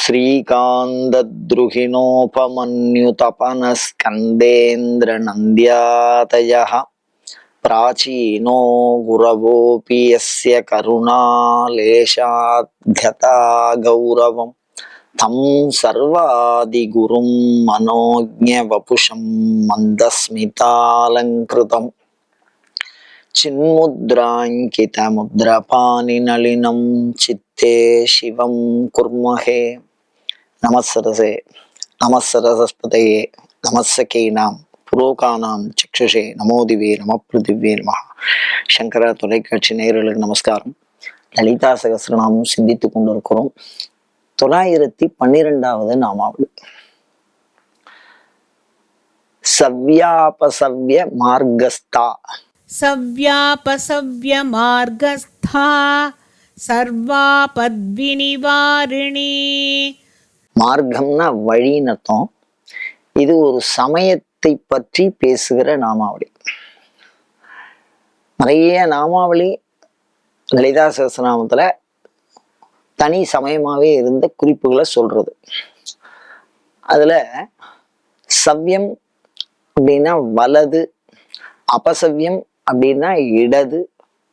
श्रीकान्तद्रुहिणोपमन्युतपनस्कन्देन्द्रनन्द्यातयः प्राचीनो गुरवोऽपि यस्य करुणालेशाद्यथा गौरवम् तं सर्वादिगुरुं मनोज्ञवपुषं मन्दस्मितालङ्कृतम् चिन्मुद्राङ्कितमुद्रपाणिनलिनं चित्ते शिवं कुर्महे। நமஸ்ஸரசே நமஸ்ஸரஸ்பதயே நமஸ்ஸகீனாம் புரோகானாம் சக்ஷுஷே நமோதிவே நம பிருதிவே நம. சங்கர தொலைக்காட்சி நேயர்களுக்கு நமஸ்காரம். லலிதா சகஸ்ரநாமம் சிந்தித்து கொண்டிருக்கிறோம். 912வது நாமாவளி. சவ்யாபசவ்ய மார்கஸ்தா. சவ்யாபசவ்ய மார்கஸ்தா சர்வாபத்விநிவாரிணி. மார்க்கம்னா வழின்னு அர்த்தம். இது ஒரு சமயத்தை பற்றி பேசுகிற நாமாவளி. நிறைய நாமாவளி லலிதா சகஸ்ரநாமத்துல தனி சமயமாவே இருந்த குறிப்புகளை சொல்றது. அதுல சவ்யம் அப்படின்னா வலது, அபசவ்யம் அப்படின்னா இடது,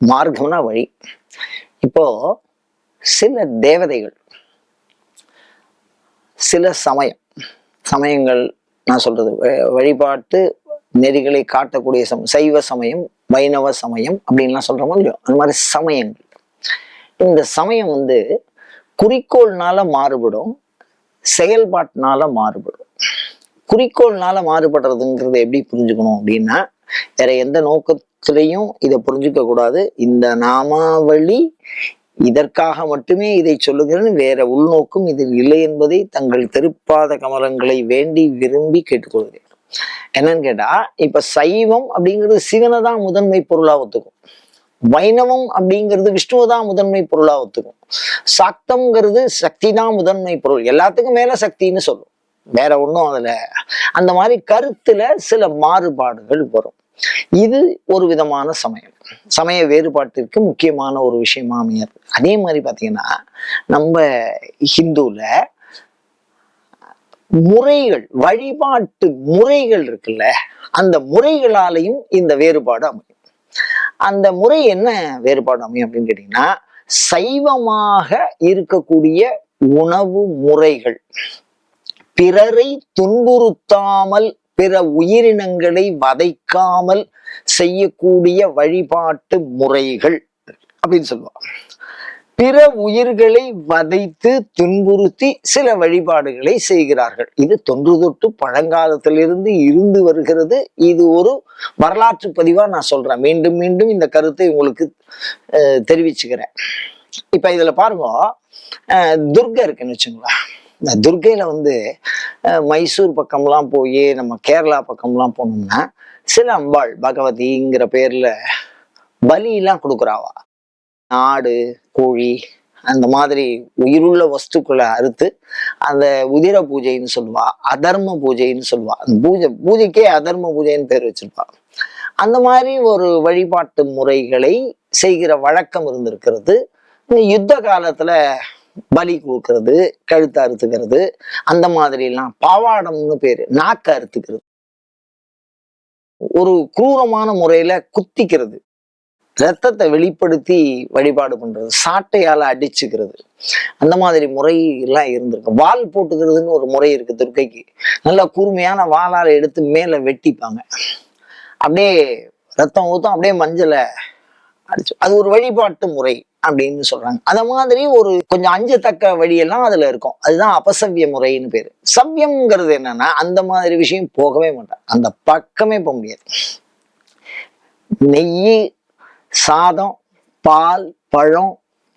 மார்க்கம்னா வழி. இப்போ சில தேவதைகள், சில சமயங்கள் நான் சொல்றது வழிபாட்டு நெறிகளை காட்டக்கூடிய சைவ சமயம், வைணவ சமயம் அப்படின்லாம் சொல்றோமோ இல்லையோ, அந்த மாதிரி சமயங்கள். இந்த சமயம் குறிக்கோள்னால மாறுபடும், செயல்பாட்டினால மாறுபடும். குறிக்கோள்னால மாறுபடுறதுங்கிறத எப்படி புரிஞ்சுக்கணும் அப்படின்னா, வேற எந்த நோக்கத்திலையும் இதை புரிஞ்சுக்க கூடாது. இந்த நாமாவளி இதற்காக மட்டுமே இதை சொல்லுகிறேன், வேற உள்நோக்கும் இதில் இல்லை என்பதை தங்கள் திருப்பாத கமலங்களை வேண்டி விரும்பி கேட்டுக்கொள்கிறேன். என்னன்னு கேட்டா, இப்ப சைவம் அப்படிங்கிறது சிவனை தான் முதன்மை பொருளா ஒத்துக்கும், வைணவம் அப்படிங்கிறது விஷ்ணுவை தான் முதன்மை பொருளா ஒத்துக்கும், சாக்தம்ங்கிறது சக்தி தான் முதன்மை பொருள், எல்லாத்துக்கும் மேல சக்தின்னு சொல்லும், வேற ஒன்றும் அதுல அந்த மாதிரி கருத்துல சில மாறுபாடுகள் வரும். இது ஒரு விதமான சமய வேறுபாட்டிற்கு முக்கியமான ஒரு விஷயமா அமையாது. அதே மாதிரி பாத்தீங்கன்னா, நம்ம ஹிந்துல முறைகள், வழிபாட்டு முறைகள் இருக்குல்ல, அந்த முறைகளாலையும் இந்த வேறுபாடு அமையும். அந்த முறை என்ன வேறுபாடு அமையும் அப்படின்னு கேட்டீங்கன்னா, சைவமாக இருக்கக்கூடிய உணவு முறைகள், பிறரை துன்புறுத்தாமல் பிற உயிரினங்களை வதைக்காமல் செய்யக்கூடிய வழிபாட்டு முறைகள் அப்படின்னு சொல்லுவாங்க. பிற உயிர்களை வதைத்து துன்புறுத்தி சில வழிபாடுகளை செய்கிறார்கள். இது தொன்று தொட்டு பழங்காலத்திலிருந்து இருந்து வருகிறது. இது ஒரு வரலாற்று பதிவா நான் சொல்றேன். மீண்டும் மீண்டும் இந்த கருத்தை உங்களுக்கு தெரிவிச்சுக்கிறேன். இப்ப இதுல பாருங்க, துர்கை இருக்குன்னு வச்சுங்களேன். இந்த துர்கையில மைசூர் பக்கம்லாம் போய் நம்ம கேரளா பக்கம்லாம் போனோம்னா சில அம்பாள் பகவதிங்கிற பேர்ல பலியெல்லாம் கொடுக்குறாவா. ஆடு, கோழி, அந்த மாதிரி உயிருள்ள வஸ்துக்களை அறுத்து அந்த உதிர பூஜைன்னு சொல்லுவா, அதர்ம பூஜைன்னு சொல்லுவா. அந்த பூஜைக்கே அதர்ம பூஜைன்னு பேர் வச்சிருப்பா. அந்த மாதிரி ஒரு வழிபாட்டு முறைகளை செய்கிற வழக்கம் இருந்திருக்கிறது. யுத்த காலத்துல பலி கொடுக்கறது, கழுத்தை அறுத்துக்கிறது, அந்த மாதிரி எல்லாம் பாவாடம்னு பேரு, நாக்க அறுத்துக்கிறது, ஒரு குரூரமான முறையில குத்திக்கிறது, ரத்தத்தை வெளிப்படுத்தி வழிபாடு பண்றது, சாட்டையால அடிச்சுக்கிறது, அந்த மாதிரி முறை எல்லாம் இருந்திருக்கு. வால் போட்டுக்கிறதுன்னு ஒரு முறை இருக்கு துர்க்கைக்கு. நல்லா கூர்மையான வாளால எடுத்து மேல வெட்டிப்பாங்க, அப்படியே ரத்தம் ஊத்தும், அப்படியே மஞ்சளை அடிச்சு, அது ஒரு வழிபாட்டு முறை அப்படின்னு சொல்றாங்க. அந்த மாதிரி ஒரு கொஞ்சம் அஞ்சத்தக்க வழியெல்லாம் அதுல இருக்கும். அதுதான் அபசவ்ய முறைன்னு பேரு. சவ்யம்ங்கிறது என்னன்னா, அந்த மாதிரி விஷயம் போகவே மாட்டான், அந்த பக்கமே போக முடியாது. நெய், சாதம், பால், பழம்,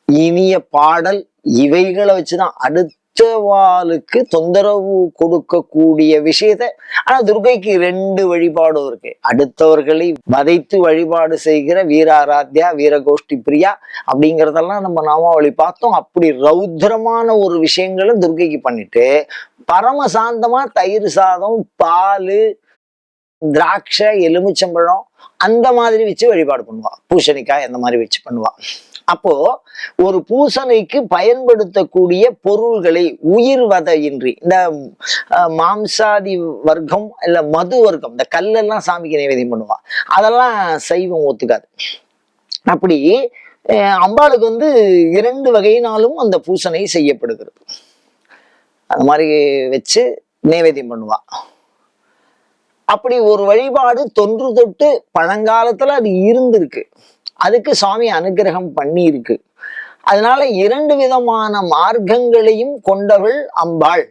இனிய பாடல், இவைகளை வச்சுதான் அடுத்தவாளுக்கு தொந்தரவு கொடுக்கக்கூடிய விஷயத்த. ஆனா துர்கைக்கு 2 வழிபாடும் இருக்கு. அடுத்தவர்களை வதைத்து வழிபாடு செய்கிற வீராராத்யா, வீரகோஷ்டி பிரியா அப்படிங்கிறதெல்லாம் நம்ம நாமாவளி பார்த்தோம். அப்படி ரௌத்ரமான ஒரு விஷயங்களும் துர்கைக்கு பண்ணிட்டு, பரமசாந்தமா தயிர் சாதம், பால், திராட்சை, எலுமிச்சம்பழம் அந்த மாதிரி வச்சு வழிபாடு பண்ணுவா. பூசணிக்காய் அந்த மாதிரி வச்சு பண்ணுவா. அப்போ ஒரு பூசணைக்கு பயன்படுத்தக்கூடிய பொருள்களை உயிர்வதையின்றி, இந்த மாம்சாதி வர்க்கம் இல்ல மது வர்க்கம், இந்த கல்லெல்லாம் சாமிக்கு நைவேத்தியம் பண்ணுவா, அதெல்லாம் சைவம் ஒத்துக்காது. அப்படி அம்பாளுக்கு வந்து 2 வகையினாலும் அந்த பூசணை செய்யப்படுகிறது. அந்த மாதிரி வச்சு நைவேத்தியம் பண்ணுவா. அப்படி ஒரு வழிபாடு தொன்று தொட்டு பழங்காலத்துல அது இருந்திருக்கு. அதுக்கு சுவாமி அனுகிரகம் பண்ணி இருக்கு. அதனால 2 விதமான மார்க்கங்களையும் கொண்டவள் அம்பாள்.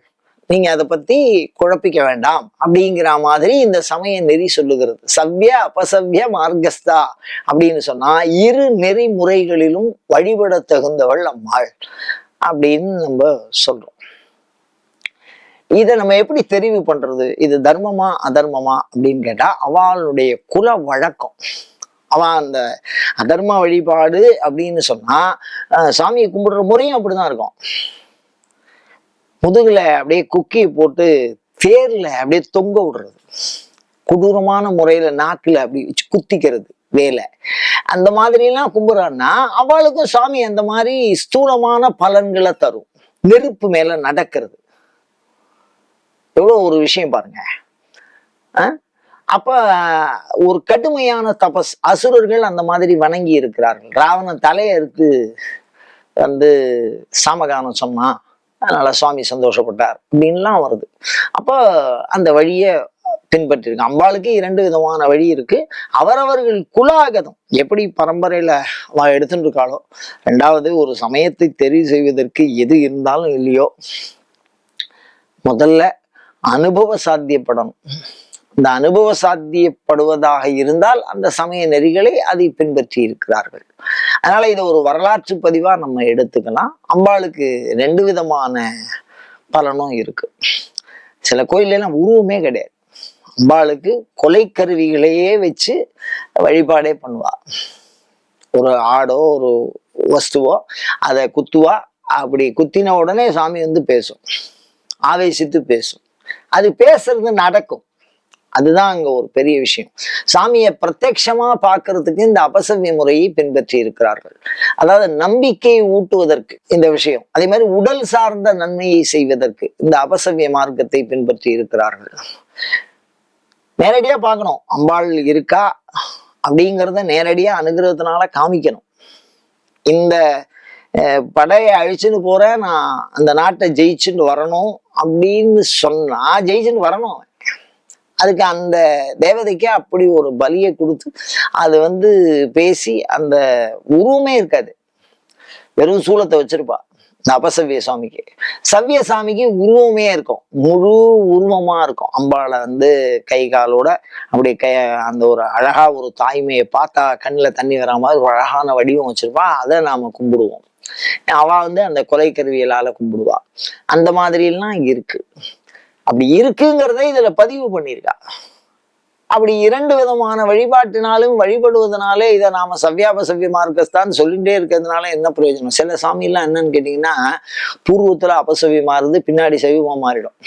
நீங்க அதை பத்தி குழப்பிக்க வேண்டாம் அப்படிங்கிற மாதிரி இந்த சமய நெறி சொல்லுகிறது. சவ்ய அபசவ்ய மார்க்கஸ்தா அப்படின்னு சொன்னா 2 நெறிமுறைகளிலும் வழிபட தகுந்தவள் அம்பாள் அப்படின்னு நம்ம சொல்றோம். இதை நம்ம எப்படி தெரிவு பண்றது, இது தர்மமா அதர்மமா அப்படின்னு கேட்டா, அவளுடைய குல வழக்கம். அவ அந்த அதர்ம வழிபாடு அப்படின்னு சொன்னா சாமியை கும்பிடுற முறையும் அப்படிதான் இருக்கும். முதுகுல அப்படியே குக்கியை போட்டு தேர்ல அப்படியே தொங்க விடுறது, கொடூரமான முறையில நாக்குல அப்படி குத்திக்கிறது வேலை, அந்த மாதிரி எல்லாம் கும்பிடுறான்னா அவளுக்கும் சாமி அந்த மாதிரி ஸ்தூலமான பலன்களை தரும். நெருப்பு மேல நடக்கிறது எவ்வளவு ஒரு விஷயம் பாருங்க. அப்ப ஒரு கடுமையான தபஸ், அசுரர்கள் அந்த மாதிரி வணங்கி இருக்கிறார்கள். ராவணன் தலையை எடுத்து வந்து சாமகானம் சொன்னா, அதனால சுவாமி சந்தோஷப்பட்டார் அப்படின்லாம் வருது. அப்ப அந்த வழியை பின்பற்றிருக்கு. அம்பாளுக்கு 2 விதமான வழி இருக்கு. அவரவர்கள் குலாகதம் எப்படி பரம்பரையில எடுத்துட்டு இருக்காளோ. 2வது, ஒரு சமயத்தை தெரிவு செய்வதற்கு எது இருந்தாலும் இல்லையோ, முதல்ல அனுபவ சாத்தியப்படணும். இந்த அனுபவ சாத்தியப்படுவதாக இருந்தால் அந்த சமய நெறிகளை அதை பின்பற்றி இருக்கிறார்கள். அதனால இதை ஒரு வரலாற்று பதிவா நம்ம எடுத்துக்கலாம். அம்பாளுக்கு 2 விதமான பலனும் இருக்கு. சில கோயிலெல்லாம் உருவமே கிடையாது. அம்பாளுக்கு கொலை கருவிகளையே வச்சு வழிபாடே பண்ணுவா. ஒரு ஆடோ ஒரு வஸ்துவோ அதை குத்துவா. அப்படி குத்தின உடனே சாமி வந்து பேசும், ஆவேசித்து பேசும். அது பேசுறது நடக்கும். அதுதான் அங்க ஒரு பெரிய விஷயம். சாமியை பிரத்யட்சமா பார்க்கறதுக்கு இந்த அபசவ்ய முறையை பின்பற்றி இருக்கிறார்கள். அதாவது நம்பிக்கையை ஊட்டுவதற்கு இந்த விஷயம், அதே மாதிரி உடல் சார்ந்த நன்மையை செய்வதற்கு இந்த அபசவ்ய மார்க்கத்தை பின்பற்றி இருக்கிறார்கள். நேரடியா பார்க்கணும் அம்பாள் இருக்கா அப்படிங்கிறத, நேரடியா அனுகிரகத்தினால காமிக்கணும். இந்த படையை அழிச்சுன்னு போறேன், நான் அந்த நாட்டை ஜெயிச்சுட்டு வரணும் அப்படின்னு சொன்னா ஜெயிச்சுட்டு வரணும். அதுக்கு அந்த தேவதைக்கு அப்படி ஒரு பலியை கொடுத்து அது வந்து பேசி, அந்த உருவமே இருக்காது, வெறும் சூலத்தை வச்சிருப்பா. இந்த அபசவ்ய சாமிக்கு, சவ்ய சாமிக்கு உருவமே இருக்கும், முழு உருவமா இருக்கும். அம்பாளை வந்து கை காலோட அப்படி அந்த ஒரு அழகா ஒரு தாய்மையை பார்த்தா கண்ணில் தண்ணி வரா மாதிரி ஒரு அழகான வடிவம் வச்சிருப்பா. அதை நாம கும்பிடுவோம். அவ வந்து அந்த கொலை கருவியலால கும்பிடுவா. அந்த மாதிரி எல்லாம் இருக்கு. அப்படி இருக்குங்கிறத இதுல பதிவு பண்ணியிருக்கா. அப்படி 2 விதமான வழிபாட்டினாலும் வழிபடுவதனாலே இதை நாம சவ்யாபசவ்ய மார்க்கஸ்தான் சொல்லிட்டே இருக்கிறதுனால என்ன பிரயோஜனம்? சில சாமி எல்லாம் என்னன்னு கேட்டீங்கன்னா, பூர்வத்துல அபசவ்யமா இருந்து பின்னாடி சைவமா மாறிடும்.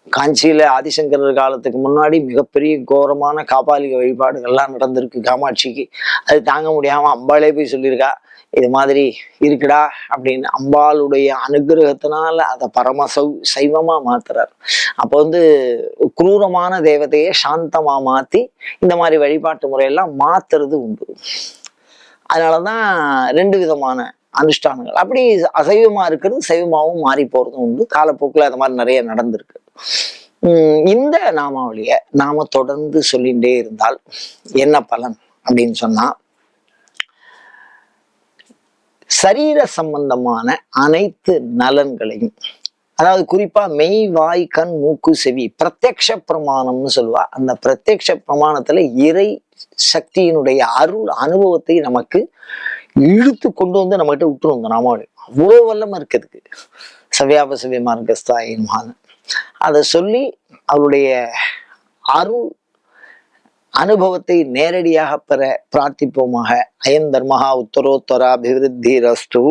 காஞ்சியில ஆதிசங்கரர் காலத்துக்கு முன்னாடி மிகப்பெரிய கோரமான காபாலிக வழிபாடுகள்லாம் நடந்திருக்கு காமாட்சிக்கு. அது தாங்க முடியாம அம்பாளே போய் சொல்லியிருக்கா, இது மாதிரி இருக்குடா அப்படின்னு. அம்பாளுடைய அனுகிரகத்தினால அதை பரம சைவமா மாத்துறார். அப்போ வந்து குரூரமான தேவதையை சாந்தமா மாத்தி இந்த மாதிரி வழிபாட்டு முறையெல்லாம் மாத்துறது உண்டு. அதனாலதான் 2 விதமான அனுஷ்டானங்கள். அப்படி அசைவமா இருக்கிறது சைவமாவும் மாறி போறதும் உண்டு. காலப்போக்கில் அது மாதிரி நிறைய நடந்திருக்கு. இந்த நாமாவளிய நாம தொடர்ந்து சொல்லிகிட்டே இருந்தால் என்ன பலன் அப்படின்னு சொன்னா, சரீர சம்பந்தமான அனைத்து நலன்களையும், அதாவது குறிப்பா மெய் வாய் கண் மூக்கு செவி பிரத்யக்ஷ பிரமாணம்னு சொல்லுவா. அந்த பிரத்யக்ஷ பிரமாணத்துல இறை சக்தியினுடைய அருள் அனுபவத்தை நமக்கு இழுத்து கொண்டு வந்து நம்ம கிட்ட விட்டுரும். இந்த நாமாவளி அவ்வளோ வல்லமா இருக்கிறதுக்கு. சவ்யாபசவ்ய மார்க்கஸ்தாயின்மான அதை சொல்லி அவருடைய அருள் அனுபவத்தை நேரடியாக பெற பிரார்த்திப்போமாக. அயம் தர்மஹா உத்தரோத்தராபிவிருத்தி ரஸ்து.